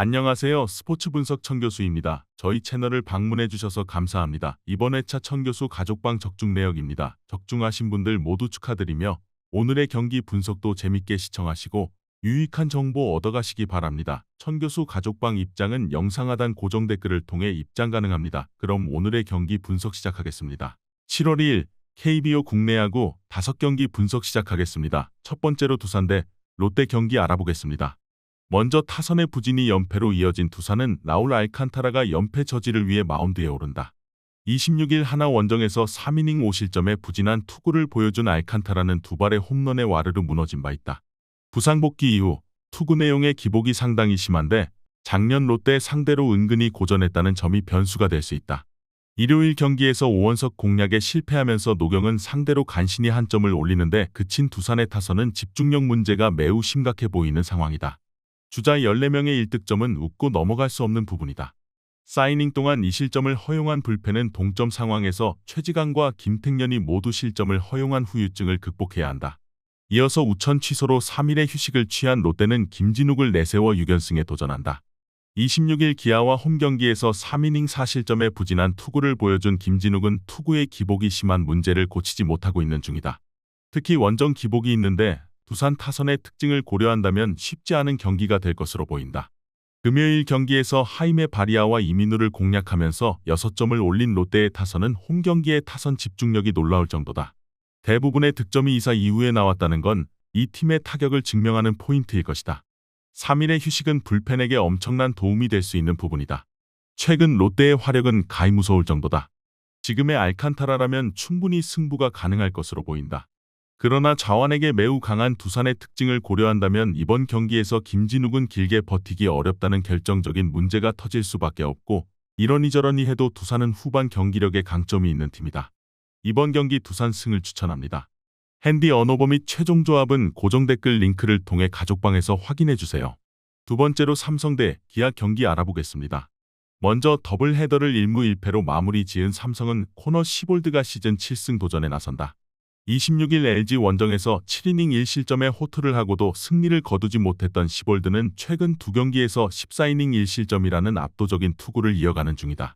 안녕하세요. 스포츠 분석 천교수입니다. 저희 채널을 방문해 주셔서 감사합니다. 이번 회차 천교수 가족방 적중 내역입니다. 적중하신 분들 모두 축하드리며 오늘의 경기 분석도 재밌게 시청하시고 유익한 정보 얻어가시기 바랍니다. 천교수 가족방 입장은 영상 하단 고정 댓글을 통해 입장 가능합니다. 그럼 오늘의 경기 분석 시작하겠습니다. 7월 2일 KBO 국내 야구 5경기 분석 시작하겠습니다. 첫 번째로 두산 대 롯데 경기 알아보겠습니다. 먼저 타선의 부진이 연패로 이어진 두산은 라울 알칸타라가 연패 저지를 위해 마운드에 오른다. 26일 하나 원정에서 3이닝 5실점의 부진한 투구를 보여준 알칸타라는 두 발의 홈런에 와르르 무너진 바 있다. 부상 복귀 이후 투구 내용의 기복이 상당히 심한데 작년 롯데 상대로 은근히 고전했다는 점이 변수가 될 수 있다. 일요일 경기에서 5원석 공략에 실패하면서 노경은 상대로 간신히 한 점을 올리는데 그친 두산의 타선은 집중력 문제가 매우 심각해 보이는 상황이다. 주자 14명의 1득점은 웃고 넘어갈 수 없는 부분이다. 4이닝 동안 2실점을 허용한 불펜은 동점 상황에서 최지강과 김택년이 모두 실점을 허용한 후유증을 극복해야 한다. 이어서 우천 취소로 3일의 휴식을 취한 롯데는 김진욱을 내세워 6연승에 도전한다. 26일 기아와 홈경기에서 3이닝 4실점의 부진한 투구를 보여준 김진욱은 투구의 기복이 심한 문제를 고치지 못하고 있는 중이다. 특히 원정 기복이 있는데 두산 타선의 특징을 고려한다면 쉽지 않은 경기가 될 것으로 보인다. 금요일 경기에서 하임의 바리아와 이민우를 공략하면서 6점을 올린 롯데의 타선은 홈경기의 타선 집중력이 놀라울 정도다. 대부분의 득점이 2사 이후에 나왔다는 건 이 팀의 타격을 증명하는 포인트일 것이다. 3일의 휴식은 불펜에게 엄청난 도움이 될 수 있는 부분이다. 최근 롯데의 화력은 가히 무서울 정도다. 지금의 알칸타라라면 충분히 승부가 가능할 것으로 보인다. 그러나 좌완에게 매우 강한 두산의 특징을 고려한다면 이번 경기에서 김진욱은 길게 버티기 어렵다는 결정적인 문제가 터질 수밖에 없고 이러니저러니 해도 두산은 후반 경기력에 강점이 있는 팀이다. 이번 경기 두산 승을 추천합니다. 핸디 언어버 및 최종 조합은 고정 댓글 링크를 통해 가족방에서 확인해주세요. 두 번째로 삼성 대 기아 경기 알아보겠습니다. 먼저 더블 헤더를 1무 1패로 마무리 지은 삼성은 코너 시볼드가 시즌 7승 도전에 나선다. 26일 LG 원정에서 7이닝 1실점의 호투를 하고도 승리를 거두지 못했던 시볼드는 최근 2경기에서 14이닝 1실점이라는 압도적인 투구를 이어가는 중이다.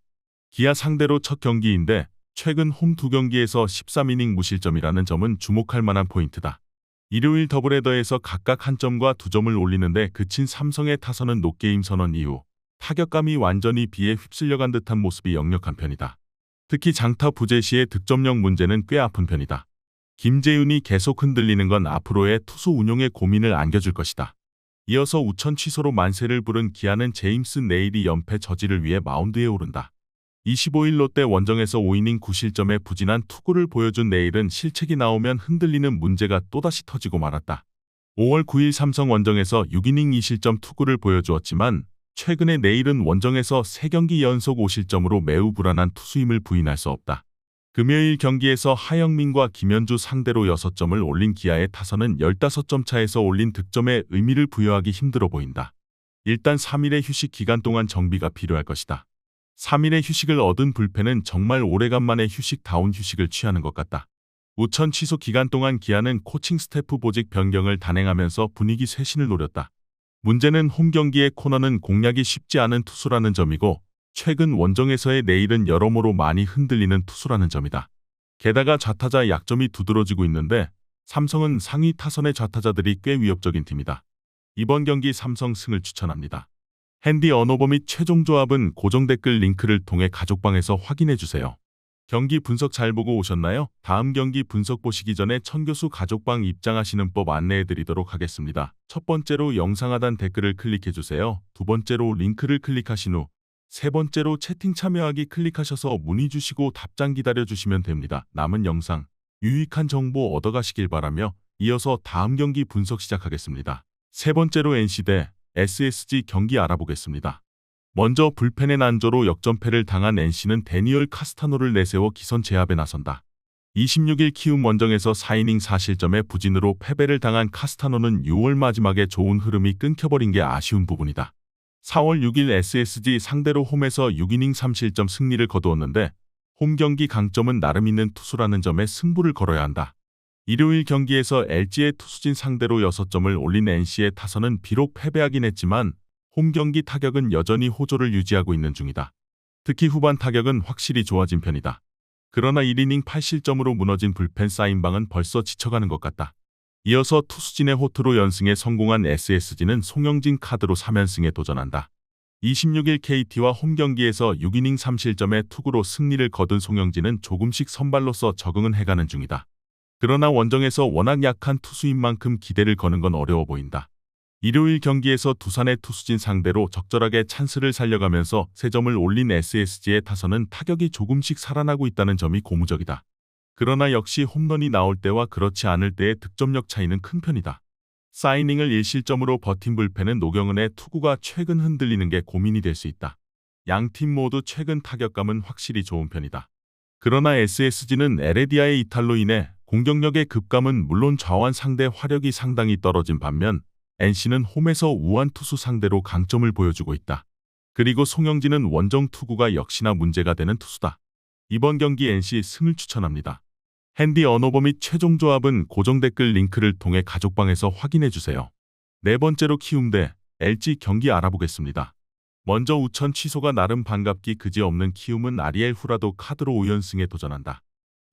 기아 상대로 첫 경기인데 최근 홈 2경기에서 13이닝 무실점이라는 점은 주목할 만한 포인트다. 일요일 더블헤더에서 각각 1점과 2점을 올리는데 그친 삼성의 타선은 노게임 선언 이후 타격감이 완전히 비에 휩쓸려간 듯한 모습이 역력한 편이다. 특히 장타 부재 시의 득점력 문제는 꽤 아픈 편이다. 김재윤이 계속 흔들리는 건 앞으로의 투수 운용에 고민을 안겨줄 것이다. 이어서 우천 취소로 만세를 부른 기아는 제임스 네일이 연패 저지를 위해 마운드에 오른다. 25일 롯데 원정에서 5이닝 9실점의 부진한 투구를 보여준 네일은 실책이 나오면 흔들리는 문제가 또다시 터지고 말았다. 5월 9일 삼성 원정에서 6이닝 2실점 투구를 보여주었지만 최근에 네일은 원정에서 3경기 연속 5실점으로 매우 불안한 투수임을 부인할 수 없다. 금요일 경기에서 하영민과 김현주 상대로 6점을 올린 기아의 타선은 15점 차에서 올린 득점에 의미를 부여하기 힘들어 보인다. 일단 3일의 휴식 기간 동안 정비가 필요할 것이다. 3일의 휴식을 얻은 불펜은 정말 오래간만에 휴식다운 휴식을 취하는 것 같다. 우천 취소 기간 동안 기아는 코칭 스태프 보직 변경을 단행하면서 분위기 쇄신을 노렸다. 문제는 홈 경기의 코너는 공략이 쉽지 않은 투수라는 점이고 최근 원정에서의 네일은 여러모로 많이 흔들리는 투수라는 점이다. 게다가 좌타자 약점이 두드러지고 있는데 삼성은 상위 타선의 좌타자들이 꽤 위협적인 팀이다. 이번 경기 삼성 승을 추천합니다. 핸디 언어버 및 최종 조합은 고정 댓글 링크를 통해 가족방에서 확인해주세요. 경기 분석 잘 보고 오셨나요? 다음 경기 분석 보시기 전에 천교수 가족방 입장하시는 법 안내해드리도록 하겠습니다. 첫 번째로 영상 하단 댓글을 클릭해주세요. 두 번째로 링크를 클릭하신 후 세 번째로 채팅 참여하기 클릭하셔서 문의 주시고 답장 기다려주시면 됩니다. 남은 영상, 유익한 정보 얻어가시길 바라며 이어서 다음 경기 분석 시작하겠습니다. 세 번째로 NC 대 SSG 경기 알아보겠습니다. 먼저 불펜의 난조로 역전패를 당한 NC는 데니얼 카스타노를 내세워 기선 제압에 나선다. 26일 키움 원정에서 4이닝 4실점의 부진으로 패배를 당한 카스타노는 6월 마지막에 좋은 흐름이 끊겨버린 게 아쉬운 부분이다. 4월 6일 SSG 상대로 홈에서 6이닝 3실점 승리를 거두었는데 홈 경기 강점은 나름 있는 투수라는 점에 승부를 걸어야 한다. 일요일 경기에서 LG의 투수진 상대로 6점을 올린 NC의 타선은 비록 패배하긴 했지만 홈 경기 타격은 여전히 호조를 유지하고 있는 중이다. 특히 후반 타격은 확실히 좋아진 편이다. 그러나 1이닝 8실점으로 무너진 불펜 사인방은 벌써 지쳐가는 것 같다. 이어서 투수진의 호투로 연승에 성공한 SSG는 송영진 카드로 3연승에 도전한다. 26일 KT와 홈 경기에서 6이닝 3실점의 투구로 승리를 거둔 송영진은 조금씩 선발로서 적응은 해가는 중이다. 그러나 원정에서 워낙 약한 투수인 만큼 기대를 거는 건 어려워 보인다. 일요일 경기에서 두산의 투수진 상대로 적절하게 찬스를 살려가면서 3점을 올린 SSG의 타선은 타격이 조금씩 살아나고 있다는 점이 고무적이다. 그러나 역시 홈런이 나올 때와 그렇지 않을 때의 득점력 차이는 큰 편이다. 사이닝을 1실점으로 버틴 불펜은 노경은의 투구가 최근 흔들리는 게 고민이 될 수 있다. 양팀 모두 최근 타격감은 확실히 좋은 편이다. 그러나 SSG는 에레디아의 이탈로 인해 공격력의 급감은 물론 좌완 상대 화력이 상당히 떨어진 반면 NC는 홈에서 우완 투수 상대로 강점을 보여주고 있다. 그리고 송영진은 원정 투구가 역시나 문제가 되는 투수다. 이번 경기 NC 승을 추천합니다. 핸디 언어버 및 최종 조합은 고정 댓글 링크를 통해 가족방에서 확인해주세요. 네 번째로 키움 대 LG 경기 알아보겠습니다. 먼저 우천 취소가 나름 반갑기 그지없는 키움은 아리엘 후라도 카드로 5연승에 도전한다.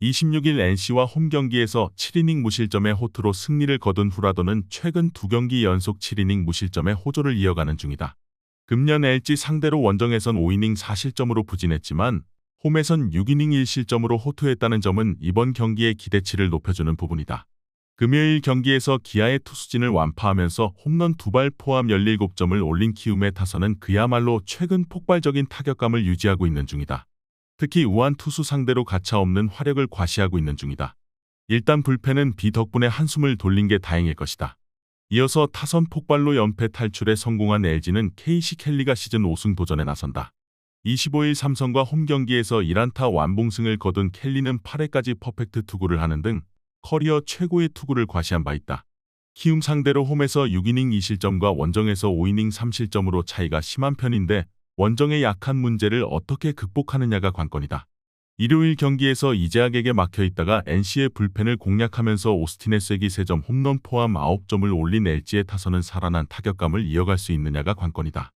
26일 NC와 홈 경기에서 7이닝 무실점의 호투로 승리를 거둔 후라도는 최근 2경기 연속 7이닝 무실점의 호조를 이어가는 중이다. 금년 LG 상대로 원정에선 5이닝 4실점으로 부진했지만 홈에선 6이닝 1실점으로 호투했다는 점은 이번 경기의 기대치를 높여주는 부분이다. 금요일 경기에서 기아의 투수진을 완파하면서 홈런 2발 포함 17점을 올린 키움의 타선은 그야말로 최근 폭발적인 타격감을 유지하고 있는 중이다. 특히 우한 투수 상대로 가차없는 화력을 과시하고 있는 중이다. 일단 불펜은 비 덕분에 한숨을 돌린 게 다행일 것이다. 이어서 타선 폭발로 연패 탈출에 성공한 LG는 KC 켈리가 시즌 5승 도전에 나선다. 25일 삼성과 홈 경기에서 1안타 완봉승을 거둔 켈리는 8회까지 퍼펙트 투구를 하는 등 커리어 최고의 투구를 과시한 바 있다. 키움 상대로 홈에서 6이닝 2실점과 원정에서 5이닝 3실점으로 차이가 심한 편인데 원정의 약한 문제를 어떻게 극복하느냐가 관건이다. 일요일 경기에서 이재학에게 막혀있다가 NC의 불펜을 공략하면서 오스틴의 쐐기 3점 홈런 포함 9점을 올린 LG의 타선은 살아난 타격감을 이어갈 수 있느냐가 관건이다.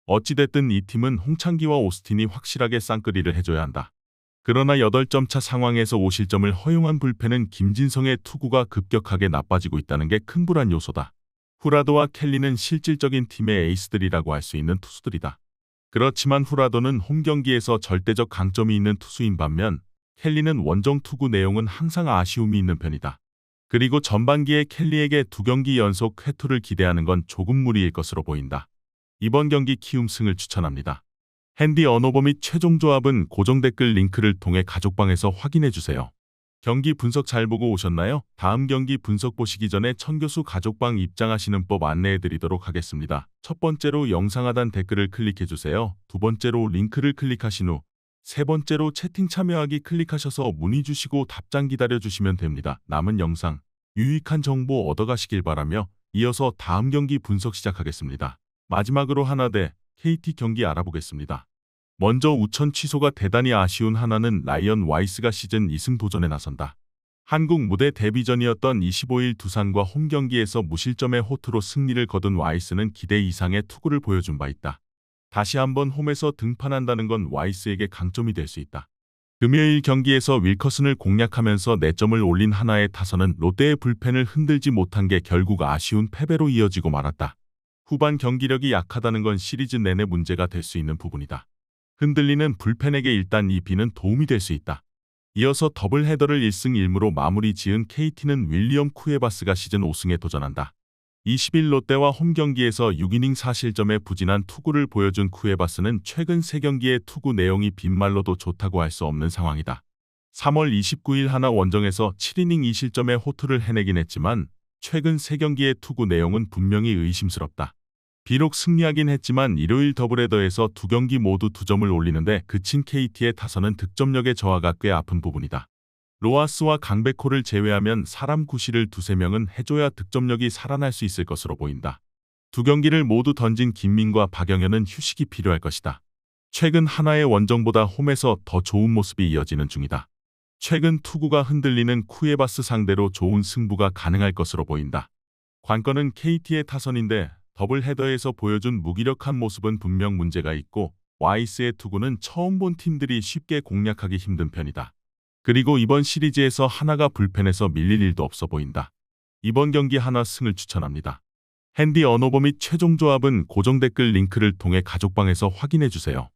어찌됐든 이 팀은 홍창기와 오스틴이 확실하게 쌍끌이를 해줘야 한다. 그러나 8점 차 상황에서 5실점을 허용한 불펜은 김진성의 투구가 급격하게 나빠지고 있다는 게 큰 불안 요소다. 후라도와 켈리는 실질적인 팀의 에이스들이라고 할 수 있는 투수들이다. 그렇지만 후라도는 홈 경기에서 절대적 강점이 있는 투수인 반면 켈리는 원정 투구 내용은 항상 아쉬움이 있는 편이다. 그리고 전반기에 켈리에게 2경기 연속 회투를 기대하는 건 조금 무리일 것으로 보인다. 이번 경기 키움 승을 추천합니다. 핸디 언어버 및 최종 조합은 고정 댓글 링크를 통해 가족방에서 확인해주세요. 경기 분석 잘 보고 오셨나요? 다음 경기 분석 보시기 전에 천교수 가족방 입장하시는 법 안내해드리도록 하겠습니다. 첫 번째로 영상 하단 댓글을 클릭해주세요. 두 번째로 링크를 클릭하신 후 세 번째로 채팅 참여하기 클릭하셔서 문의 주시고 답장 기다려주시면 됩니다. 남은 영상 유익한 정보 얻어가시길 바라며 이어서 다음 경기 분석 시작하겠습니다. 마지막으로 하나 대 KT 경기 알아보겠습니다. 먼저 우천 취소가 대단히 아쉬운 하나는 라이언 와이스가 시즌 2승 도전에 나선다. 한국 무대 데뷔전이었던 25일 두산과 홈 경기에서 무실점의 호투로 승리를 거둔 와이스는 기대 이상의 투구를 보여준 바 있다. 다시 한번 홈에서 등판한다는 건 와이스에게 강점이 될 수 있다. 금요일 경기에서 윌커슨을 공략하면서 4점을 올린 하나의 타선은 롯데의 불펜을 흔들지 못한 게 결국 아쉬운 패배로 이어지고 말았다. 후반 경기력이 약하다는 건 시리즈 내내 문제가 될 수 있는 부분이다. 흔들리는 불펜에게 일단 이 비는 도움이 될 수 있다. 이어서 더블 헤더를 1승 1무로 마무리 지은 KT는 윌리엄 쿠에바스가 시즌 5승에 도전한다. 20일 롯데와 홈 경기에서 6이닝 4실점의 부진한 투구를 보여준 쿠에바스는 최근 3경기의 투구 내용이 빈말로도 좋다고 할 수 없는 상황이다. 3월 29일 하나 원정에서 7이닝 2실점의 호투를 해내긴 했지만 최근 3경기의 투구 내용은 분명히 의심스럽다. 비록 승리하긴 했지만 일요일 더블헤더에서 2경기 모두 2점을 올리는데 그친 KT의 타선은 득점력의 저하가 꽤 아픈 부분이다. 로하스와 강백호를 제외하면 사람 구실을 2~3명은 해줘야 득점력이 살아날 수 있을 것으로 보인다. 2경기를 모두 던진 김민과 박영현은 휴식이 필요할 것이다. 최근 하나의 원정보다 홈에서 더 좋은 모습이 이어지는 중이다. 최근 투구가 흔들리는 쿠에바스 상대로 좋은 승부가 가능할 것으로 보인다. 관건은 KT의 타선인데 더블 헤더에서 보여준 무기력한 모습은 분명 문제가 있고 와이스의 투구는 처음 본 팀들이 쉽게 공략하기 힘든 편이다. 그리고 이번 시리즈에서 하나가 불펜에서 밀릴 일도 없어 보인다. 이번 경기 하나 승을 추천합니다. 핸디 언어버 및 최종 조합은 고정 댓글 링크를 통해 가족방에서 확인해 주세요.